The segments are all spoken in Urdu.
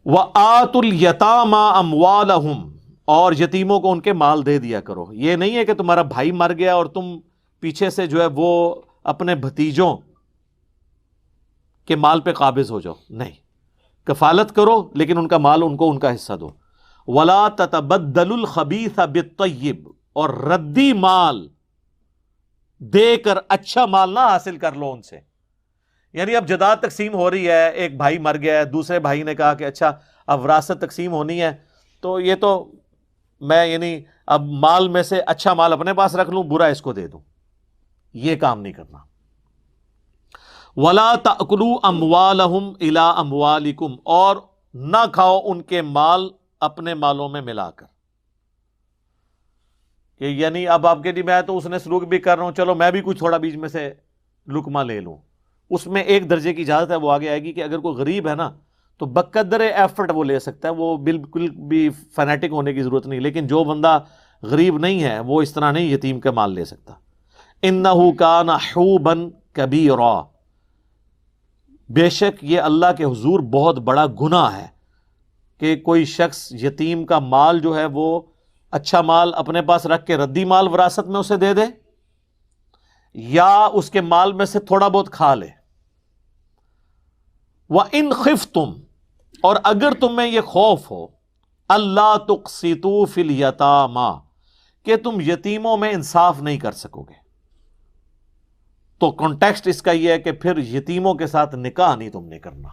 وَآتُوا الْيَتَامَى أَمْوَالَهُمْ، اور یتیموں کو ان کے مال دے دیا کرو۔ یہ نہیں ہے کہ تمہارا بھائی مر گیا اور تم پیچھے سے جو ہے وہ اپنے بھتیجوں کے مال پہ قابض ہو جاؤ، نہیں، کفالت کرو لیکن ان کا مال ان کو ان کا حصہ دو۔ وَلَا تَتَبَدَّلُوا الْخَبِيثَ بِالطَّيِّبِ، اور ردی مال دے کر اچھا مال نہ حاصل کر لو ان سے۔ یعنی اب جائیداد تقسیم ہو رہی ہے، ایک بھائی مر گیا ہے، دوسرے بھائی نے کہا کہ اچھا اب وراثت تقسیم ہونی ہے، تو یہ تو میں یعنی اب مال میں سے اچھا مال اپنے پاس رکھ لوں، برا اس کو دے دوں، یہ کام نہیں کرنا۔ وَلَا تَأْكُلُوا أَمْوَالَهُمْ إِلَىٰ أَمْوَالِكُمْ، اور نہ کھاؤ ان کے مال اپنے مالوں میں ملا کر، کہ یعنی اب آپ کے لیے میں تو اس نے سلوک بھی کر رہا ہوں، چلو میں بھی کچھ تھوڑا بیچ میں سے لقمہ لے لوں۔ اس میں ایک درجے کی اجازت ہے، وہ آگے آئے گی، کہ اگر کوئی غریب ہے نا تو بقدر ایفرٹ وہ لے سکتا ہے، وہ بالکل بھی فنیٹک ہونے کی ضرورت نہیں، لیکن جو بندہ غریب نہیں ہے وہ اس طرح نہیں یتیم کا مال لے سکتا۔ إِنَّهُ كَانَ حُوبًا كَبِيرًا، بے شک یہ اللہ کے حضور بہت بڑا گناہ ہے کہ کوئی شخص یتیم کا مال جو ہے وہ اچھا مال اپنے پاس رکھ کے ردی مال وراثت میں اسے دے دے، یا اس کے مال میں سے تھوڑا بہت کھا لے۔ وَإِنْ خِفْتُمْ، اور اگر تمہیں یہ خوف ہو، اللہ تقسطوا فی الیتامیٰ، کہ تم یتیموں میں انصاف نہیں کر سکو گے، تو کانٹیکسٹ اس کا یہ ہے کہ پھر یتیموں کے ساتھ نکاح نہیں تم نے کرنا۔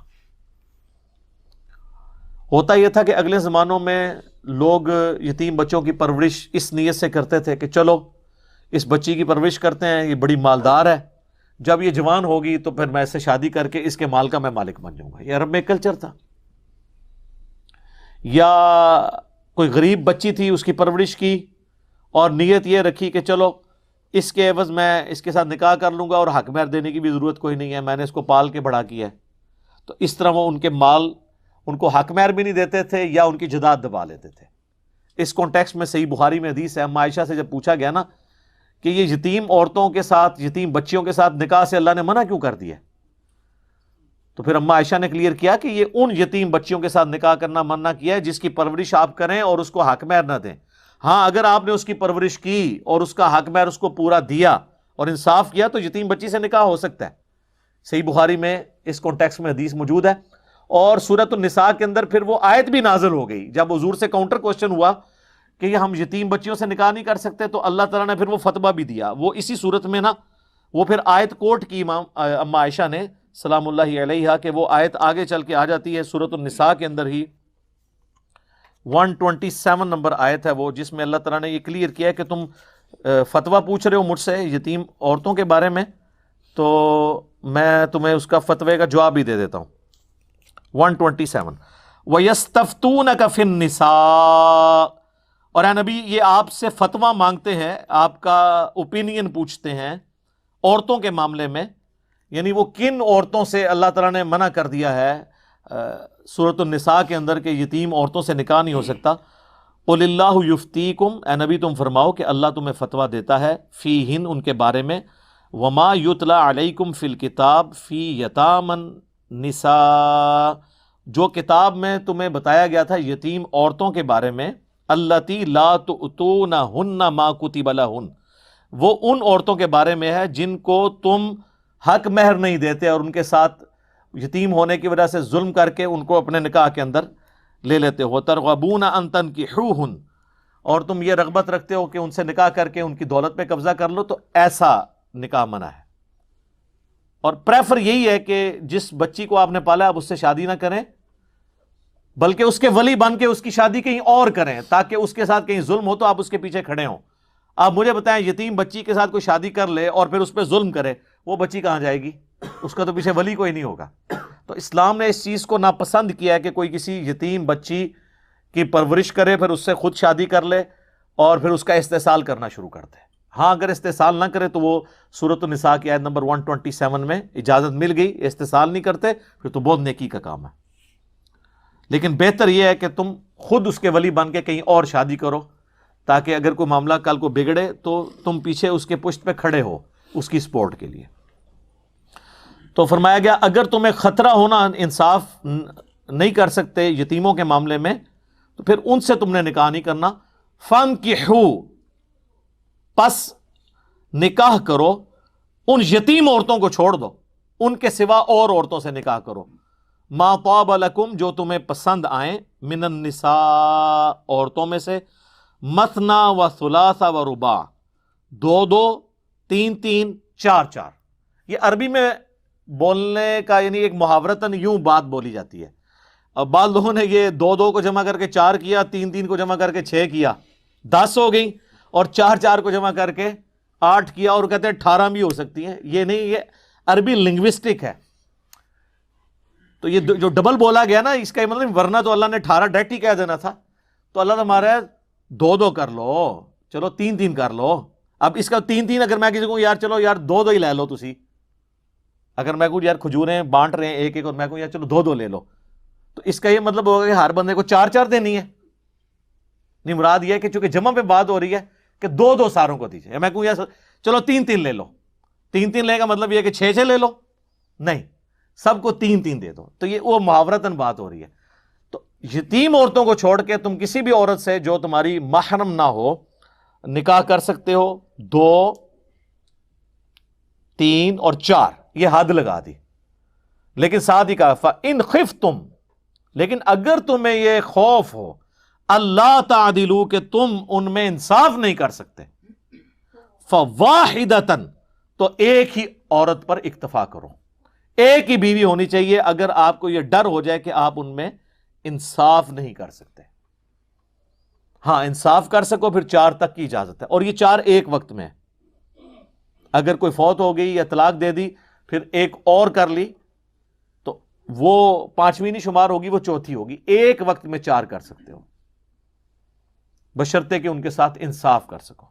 ہوتا یہ تھا کہ اگلے زمانوں میں لوگ یتیم بچوں کی پرورش اس نیت سے کرتے تھے کہ چلو اس بچی کی پرورش کرتے ہیں، یہ بڑی مالدار ہے، جب یہ جوان ہوگی تو پھر میں اس سے شادی کر کے اس کے مال کا میں مالک بن جاؤں گا۔ یہ عرب میں کلچر تھا۔ یا کوئی غریب بچی تھی، اس کی پرورش کی اور نیت یہ رکھی کہ چلو اس کے عوض میں اس کے ساتھ نکاح کر لوں گا اور حق مہر دینے کی بھی ضرورت کوئی نہیں ہے، میں نے اس کو پال کے بڑا کیا ہے، تو اس طرح وہ ان کے مال، ان کو حق مہر بھی نہیں دیتے تھے یا ان کی جائیداد دبا لیتے تھے۔ اس کانٹیکسٹ میں صحیح بخاری میں حدیث ہے، اما عائشہ سے جب پوچھا گیا نا کہ یہ یتیم عورتوں کے ساتھ، یتیم بچیوں کے ساتھ نکاح سے اللہ نے منع کیوں کر دیا، تو پھر اما عائشہ نے کلیئر کیا کہ یہ ان یتیم بچیوں کے ساتھ نکاح کرنا منع کیا ہے جس کی پرورش آپ کریں اور اس کو حق مہر نہ دیں۔ ہاں اگر آپ نے اس کی پرورش کی اور اس کا حق مہر اس کو پورا دیا اور انصاف کیا تو یتیم بچی سے نکاح ہو سکتا ہے۔ صحیح بخاری میں اس کانٹیکسٹ میں حدیث موجود ہے۔ اور سورۃ النساء کے اندر پھر وہ آیت بھی نازل ہو گئی جب حضور سے کاؤنٹر کوسچن ہوا کہ یہ ہم یتیم بچیوں سے نکاح نہیں کر سکتے، تو اللہ تعالیٰ نے پھر وہ فتویٰ بھی دیا۔ وہ اسی صورت میں نا وہ پھر آیت کوٹ کی اما عائشہ نے سلام اللہ علیہا، کہ وہ آیت آگے چل کے آ جاتی ہے سورۃ النساء کے اندر ہی 127 نمبر آیت ہے وہ، جس میں اللہ تعالیٰ نے یہ کلیئر کیا ہے کہ تم فتویٰ پوچھ رہے ہو مجھ سے یتیم عورتوں کے بارے میں، تو میں تمہیں اس کا فتوے کا جواب بھی دے دیتا ہوں۔ 127 وَيَسْتَفْتُونَكَ فِي النِّسَاءِ، اور اے نبی یہ آپ سے فتویٰ مانگتے ہیں، آپ کا اوپینین پوچھتے ہیں عورتوں کے معاملے میں، یعنی وہ کن عورتوں سے اللہ تعالیٰ نے منع کر دیا ہے سورۃ النساء کے اندر کہ یتیم عورتوں سے نکاح نہیں ہو سکتا۔ قُلِ اللَّهُ يُفْتِيكُمْ، اے نبی تم فرماؤ کہ اللہ تمہیں فتویٰ دیتا ہے فیہن ان کے بارے میں، وَمَا يُتْلَى عَلَيْكُمْ فِي الْكِتَابِ فِي يَتَامَى النِّسَاءِ، جو کتاب میں تمہیں بتایا گیا تھا یتیم عورتوں کے بارے میں، اللتی لا تؤتونہن ما کتب لہن، وہ ان عورتوں کے بارے میں ہے جن کو تم حق مہر نہیں دیتے اور ان کے ساتھ یتیم ہونے کی وجہ سے ظلم کر کے ان کو اپنے نکاح کے اندر لے لیتے ہو، ترغبون ان تنکحوہن، اور تم یہ رغبت رکھتے ہو کہ ان سے نکاح کر کے ان کی دولت پہ قبضہ کر لو، تو ایسا نکاح منع ہے۔ اور پریفر یہی ہے کہ جس بچی کو آپ نے پالا آپ اس سے شادی نہ کریں، بلکہ اس کے ولی بن کے اس کی شادی کہیں اور کریں، تاکہ اس کے ساتھ کہیں ظلم ہو تو آپ اس کے پیچھے کھڑے ہوں۔ آپ مجھے بتائیں یتیم بچی کے ساتھ کوئی شادی کر لے اور پھر اس پہ ظلم کرے، وہ بچی کہاں جائے گی؟ اس کا تو پیچھے ولی کوئی نہیں ہوگا۔ تو اسلام نے اس چیز کو ناپسند کیا ہے کہ کوئی کسی یتیم بچی کی پرورش کرے، پھر اس سے خود شادی کر لے اور پھر اس کا استحصال کرنا شروع کر دے۔ ہاں اگر استحصال نہ کرے تو وہ سورۃ النساء کی آیت نمبر 127 میں اجازت مل گئی، استحصال نہیں کرتے پھر تو بہت نیکی کا کام ہے۔ لیکن بہتر یہ ہے کہ تم خود اس کے ولی بن کے کہیں اور شادی کرو، تاکہ اگر کوئی معاملہ کل کو بگڑے تو تم پیچھے اس کے پشت پہ کھڑے ہو اس کی سپورٹ کے لیے۔ تو فرمایا گیا اگر تمہیں خطرہ ہونا انصاف نہیں کر سکتے یتیموں کے معاملے میں تو پھر ان سے تم نے نکاح نہیں کرنا. فانکحوا، پس نکاح کرو، ان یتیم عورتوں کو چھوڑ دو، ان کے سوا اور عورتوں سے نکاح کرو. ما طاب لکم، جو تمہیں پسند آئیں، من النساء، عورتوں میں سے، مثنا و ثلاث و رباع، دو دو، تین تین، چار چار. یہ عربی میں بولنے کا یعنی ایک محاورتاً یوں بات بولی جاتی ہے. اب بعض لوگوں نے یہ دو دو کو جمع کر کے چار کیا، تین تین کو جمع کر کے چھ کیا، 10 ہو گئی، اور چار چار کو جمع کر کے 8 کیا، اور کہتے ہیں 18 بھی ہو سکتی ہیں. یہ نہیں، یہ عربی لنگوسٹک ہے. تو یہ جو ڈبل بولا گیا نا، اس کا مطلب ورنہ تو اللہ نے 18 ڈائریکٹ ہی کہہ دینا تھا. تو اللہ ہمارا دو دو کر لو، چلو تین تین کر لو. اب اس کا تین تین اگر میں کسی کو یار چلو یار دو دو ہی لے لو تسی، اگر میں کہوں یار کھجوریں بانٹ رہے ہیں ایک ایک، اور میں کہوں یار چلو دو دو لے لو، تو اس کا یہ مطلب ہوگا کہ ہر بندے کو 4 4 دینی ہے. نہیں، مراد یہ ہے کہ چونکہ جمع پہ بات ہو رہی ہے کہ دو دو ساروں کو دیجیے. میں کہوں یار چلو تین تین لے لو، تین تین لے کا مطلب یہ کہ 6 6 لے لو، نہیں، سب کو تین تین دے دو. تو یہ وہ محاورتاً بات ہو رہی ہے. تو یتیم عورتوں کو چھوڑ کے تم کسی بھی عورت سے جو تمہاری محرم نہ ہو نکاح کر سکتے ہو. 2 3 اور 4 یہ حد لگا دی. لیکن ساتھ ہی کہا فَإِنْ خِفْتُمْ، لیکن اگر تمہیں یہ خوف ہو اللہ تعدلوا کہ تم ان میں انصاف نہیں کر سکتے، فَوَاحِدَةً، تو ایک ہی عورت پر اکتفا کرو، ایک ہی بیوی ہونی چاہیے اگر آپ کو یہ ڈر ہو جائے کہ آپ ان میں انصاف نہیں کر سکتے. ہاں انصاف کر سکو پھر 4 تک کی اجازت ہے، اور یہ 4 ایک وقت میں ہے. اگر کوئی فوت ہو گئی یا طلاق دے دی پھر ایک اور کر لی تو وہ 5ویں نہیں شمار ہوگی، وہ 4تھی ہوگی. ایک وقت میں 4 کر سکتے ہو بشرطے کہ ان کے ساتھ انصاف کر سکو.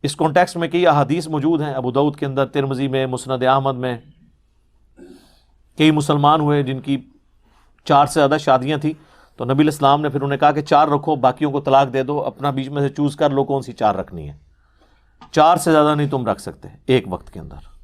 اس کانٹیکسٹ میں کئی احادیث موجود ہیں، ابو داؤد کے اندر، ترمذی میں، مسند احمد میں. کئی مسلمان ہوئے جن کی 4 سے زیادہ شادیاں تھیں، تو نبی علیہ السلام نے پھر انہیں کہا کہ 4 رکھو، باقیوں کو طلاق دے دو، اپنا بیچ میں سے چوز کر لو کون سی 4 رکھنی ہے. 4 سے زیادہ نہیں تم رکھ سکتے ایک وقت کے اندر.